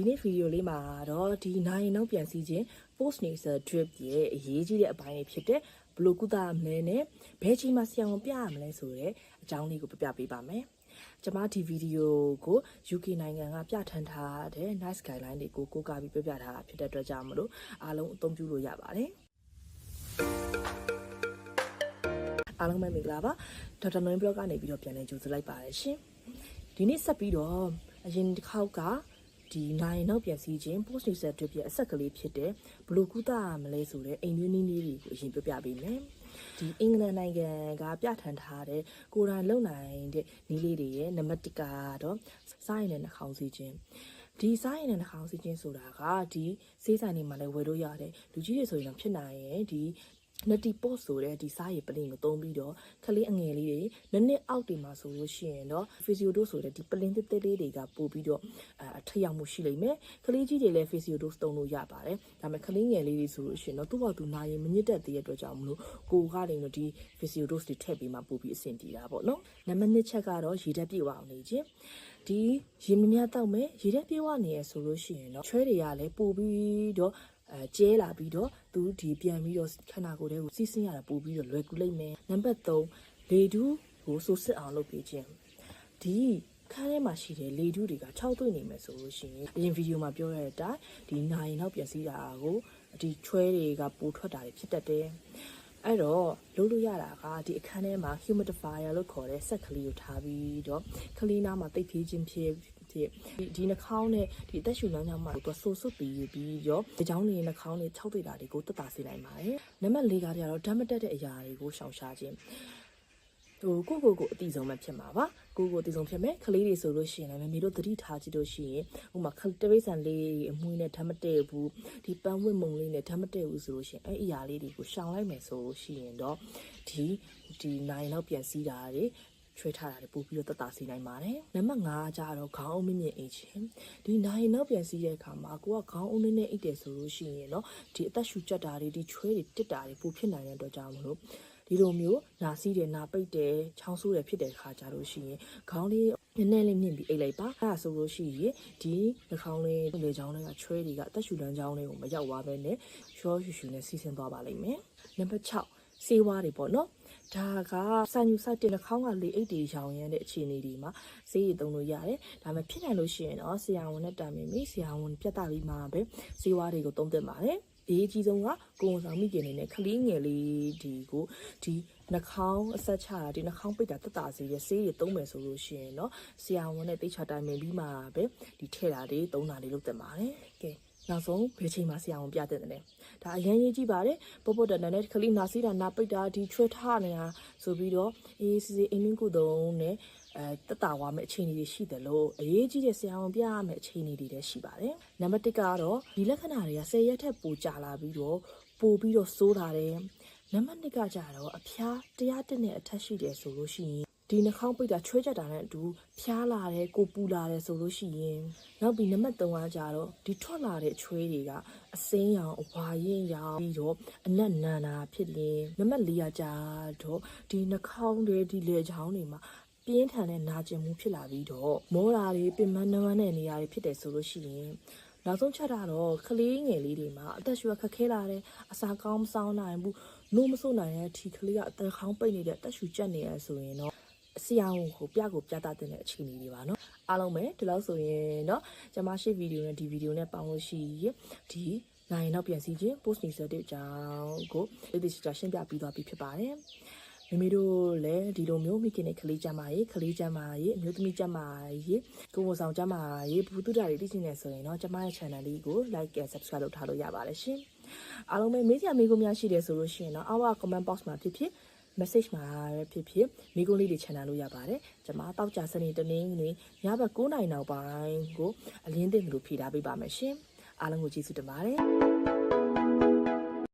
ဒီနေ့ဗီဒီယိုလေးမှာတော့ဒီနိုင်နောက်ပြန်စီခြင်း post nasal drip ရဲ့အရေးကြီးတဲ့အပိုင်းတွေဖြစ်တဲ့ဘယ်လိုကုသမလဲနဲ့ဘယ်ချိန်မှာဆရာဝန်ပြရမလဲဆိုတဲ့အကြောင်းလေးကိုပြပြပေးပါမယ်။ကျွန်မဒီဗီဒီယိုကို UK နိုင်ငံကပြဋ္ဌာန်းထားတဲ့ NICE guideline တွေကိုကိုးကားပြီးပြပြထားတာဖြစ်တဲ့အတွက်ကြောင့်မလို့အားလုံးအသုံးပြုလို့ရပါတယ်။အားလုံးပဲမင်္ဂလာပါဒေါက်တာနွန်ဘလော့ကနေပြီးတော့ပြန်လည်ကြိုဆိုလိုက်ပါတယ်ရှင်ဒီနေ့ဆက်ပြီးတော့အရင်တစ်ခေါက်ကဒီနိုင်နောက်ပြန်စီခြင်း post nasal drip ရဲ့အဆက်ကလေးဖြစ်တဲ့ဘလို့ကုသရမလဲဆိုတဲ့အိမ်တွင်းနည်းလေးတွေကိုအရင်ပြပြပေးမယ်ဒီအင်္ဂလန်နိုင်ငံကပြဋ္ဌာန်းထားတဲ့ကိုယ်တိုင်လုံနိုင်တဲ့နည်းလေးတွေရဲ့နံပါတ်1ကတော့စားရင်နဲ့နှာခေါင်းစီခြင်းဒီစားရင်နဲ့နှာခေါင်းစီခြင်းဆိုတာကဒီဆေးဆိုင်တွေမှာလည်းဝယ်လို့ရတယ်လူကြီးတွေဆိုရင်တော့ဖြစ်နိုင်ရင်ဒီneti post ဆိုတဲ့ဒီစားရည်ပလင်ကိုသုံးပြီးတော့ခလေးအငယ်လေးတွေနှစ်အောက်တွေမှာဆိုလို့ရှိရင်တော့ physio dose ဆိုတဲ့ဒီပလင်တစ်လေးတွေကပို့ပြီးတော့အထက်ရောက်မှုရှိလိမ့်မယ်ခလေးကြီးတွေလည်း physio dose သုံးလို့ရပါတယ်ဒါပေမဲ့ခလေးငယ်လေးတွေဆိုလို့ရှိရင်တော့သူ့ဘာသူနာရင်မညစ်တတ်သေးတဲ့အတွက်ကြောင့်မလို့ကိုကနေတော့ဒီ physio dose တွေထည့်ပြီးမှပို့ပြီးအဆင်ပြေတာပေါ့နော်နံပါတ်2ချက်ကတော့ရေဓာတ်ပြည့်ဝအောင်နေခြင်းဒီရေမများတောက်မယ်ရေဓာတ်ပြည့်ဝနေရဆိုလို့ရှိရင်တော့ချွဲတွေကလည်းပို့ပြီးတော့ကျဲလာပြီးတော့သူဒီပြန်ပြီးတော့ခန္ဓာကိုယ်ထဲကိုစီးဆင်းရတာပို့ပြီးတော့လွယ်ကူလိမ့်မယ်နံပါတ်3လေဒူးကိုစိုးစစ်အောင်လုပ်ပေးခြင်းဒီခန်းထဲမှာရှိတဲ့လေဒူးတွေက6သွင်းနေမယ်ဆိုလို့ရှိရင်အရင်ဗီဒီယိုမှာပြောရတဲ့အတိုင်းဒီနိုင်နောက်ပြန်စီးတာကိုဒီချွဲတွေကပိုထွက်တာတွေဖြစ်တတ်တယ်အဲ့တော့လုပ်လို့ရတာကဒီအခန်းထဲမှာ humidifier လို့ခေါ်တဲ့ဆက်ကလေးကိုထားပြီးတော့ခလီနာမှာတိတ်ဖြေးခြင်းဖြစ်ဒီနှာခေါင်းနဲ့ဒီအသက်ရှူလမ်းကြောင်းမှာသူဆူဆွတ်ပြီးတော့ဒီချောင်းတွေနှာခေါင်းတွေ6သိတာတွေကိုတက်တာစေနိုင်ပါတယ်နံပါတ်4ကတော့ဓာတ်မတက်တဲ့အရာတွေကိုရှောင်ရှားခြင်းကိုအတိဆုံးပဲဖြစ်မှာပါကိုအတိဆုံးဖြစ်မယ်ခလေးတွေဆိုလို့ရှိရင်လည်းမမေတို့သတိထားကြည့်လို့ရှိရင်ဥမာတရိတ်ဆန်လေးအမွှေးနဲ့ဓာတ်မတက်ဘူးဒီပန်းဝတ်မုံလေးနဲ့ဓာတ်မတက်ဘူးဆိုလို့ရှိရင်အဲ့အရာလေးတွေကိုရှောင်လိုက်မယ်ဆိုလို့ရှိရင်တော့ဒီနိုင်နောက်ပြန်စီးတာတွေချွေးထားတာတွေပို့ပြီးတော့တက်တာစီနိုင်ပါတယ်နံပါတ်5ကျတော့ခေါင်းအုံးမြင့်အိတ်ခြင်းဒီနိုင်နောက်ပြန်စီးတဲ့အခါမှာကိုကခေါင်းအုံးနဲ့အိတ်တယ်ဆိုလို့ရှိရင်တော့ဒီအသက်ရှူကြက်တာတွေဒီချွေးတွေတက်တာတွေပို့ဖြစ်နိုင်တဲ့အတွက်ကြောင့်မလို့ဒီလိုမျိုးနာစီးတယ်နာပိတ်တယ်ချောင်းဆိုးတယ်ဖြစ်တဲ့ခါကြလို့ရှိရင်ခေါင်းလေးနည်းနည်းလေးမြင့်ပြီးအိတ်လိုက်ပါအဲ့ဒါဆိုလို့ရှိရင်ဒီနှာခေါင်းလေးလေချောင်းလေးကချွဲတွေကအသက်ရှူလမ်းကြောင်းလေးကိုမရောက်သွားဘဲနဲ့ရှော့ရှူနဲ့စီးဆင်းသွားပါလိမ့်မယ်နံပါတ်6ဆေးဝါးတွေပေါ့နော်ဒါကစံယူစတင်နှာခေါင်းကလေအိတ်တွေရောင်ရမ်းတဲ့အခြေအနေတွေမှာဆေးရည်သုံးလို့ရတယ်ဒါပေမဲ့ဖြစ်နိုင်လို့ရှိရင်တော့ဆရာဝန်နဲ့တိုင်ပင်ပြီးဆရာဝန်ပြတ်တာပြီးမှပဲဆေးဝါးတွေကိုသုံးသင့်ပါတယ်အရေးကြီးဆုံးကကိုယ်ဆောင်မိခင်နေနဲ့ခလေးငယ်လေးဒီကိုဒီနှာခေါင်းအဆက်ချတာဒီနှာခေါင်းပိတ်တာတက်တာစေတဲ့ဆေးတွေသုံးမယ်ဆိုလို့ရှိရင်တော့ဆရာဝန်နဲ့တိတ်ချတိုင်ပင်ပြီးမှပဲဒီထဲတာတွေသုံးတာတွေလုပ်သင့်ပါတယ်ကဲနောက်ဆုံးဘယ်ချိန်မှဆရာဝန်ပြတဲ့တယ်လဲဒါအရင်ရေးကြည့်ပါတယ်ပေါ့တန်နဲ့ခလေးနာစီးတာနာပိတ်တာဒီချွဲထားနေတာဆိုပြီးတော့အေးစီအင်းမင်းကုသုံးနဲ့တက်တာဝါမဲ့အခြေအနေတွေရှိတယ်လို့အရေးကြီးတဲ့ဆရာဝန်ပြရမယ့်အခြေအနေတွေလည်းရှိပါတယ်နံပါတ်1ကတော့ဒီလက္ခဏာတွေက10ရက်ထက်ပိုကြာလာပြီးတော့ပိုပြီးတော့စိုးလာတယ်နံပါတ်2ကကြတော့အဖျား101နဲ့အထက်ရှိတယ်ဆိုလို့ရှိရင်ဒီနှာခေါင်းပိတ်တာချွဲကြက်တာနဲ့အတူဖျားလာတယ်ကိုပူလာတယ်ဆိုလို့ရှိရင်နောက်ပြီးနံပါတ်3ကကြတော့ဒီထွက်လာတဲ့ချွဲတွေကအစိမ်းရောင်အဝါရင်ရောင်ပြီးတော့အနက်နန်တာဖြစ်ရင်နံပါတ်4ကကြတော့ဒီနှာခေါင်းတွေဒီလေချောင်းတွေမှာပြင်းထန်တဲ့နာကျင်မှုဖြစ်လာပြီးတော့မောတာတွေပင်မနှမ်းတဲ့နေရာတွေဖြစ်တယ်ဆိုလို့ရှိရင်နောက်ဆုံးချက်တော့ခလေးငယ်လေးတွေမှာအသက်ရှူခက်ခဲလာတယ်အစာကောင်းမစောင်းနိုင်ဘူးနိုးမစို့နိုင်တဲ့ဒီခလေးကအသက်ခေါင်းပိတ်နေတဲ့အသက်ရှူကျက်နေရဆိုရင်တော့ဆရာဝန်ကိုပြတာတဲ့အခြေအနေတွေပါနော်အားလုံးပဲဒီလောက်ဆိုရင်တော့ကျွန်မရှိဗီဒီယိုနဲ့ဒီဗီဒီယိုနဲ့ပေါင်းလို့ရှိရင်ဒီနိုင်နောက်ပြန်စီခြင်း post nasal drip အကြောင်းကိုဒီစတာရှင်းပြပြီးသွားပြီဖြစ်ပါတယ်မိမိတို့လည်းဒီလိုမျိုးမိခင်နဲ့ကလေးကျမရေးအမျိုးသမီးကျမရေးကိုယ်ဆောင်ကျမရေးဘူးတုဒ္ဒတွေသိချင်နေဆိုရင်တော့ကျမရဲ့ channel လေးကို like and subscribe လုပ်ထားလို့ရပါတယ်ရှင်အားလုံးပဲမေးစရာမေးခွန်းများရှိတယ်ဆိုလို့ရှိရင်တော့အောက်က comment box မှာဖြစ် message မှာဖြစ်မိကုန်းလေးတွေ channel လို့ရပါတယ်ကျွန်မတောက်ကြစနေတနင်္ဂနွေညဘက်9:00 နောက်ပိုင်းကိုအလင်းသင့်လို့ဖြေထားပေးပါမယ်ရှင်အားလုံးကိုကျေးဇူးတင်ပါတယ်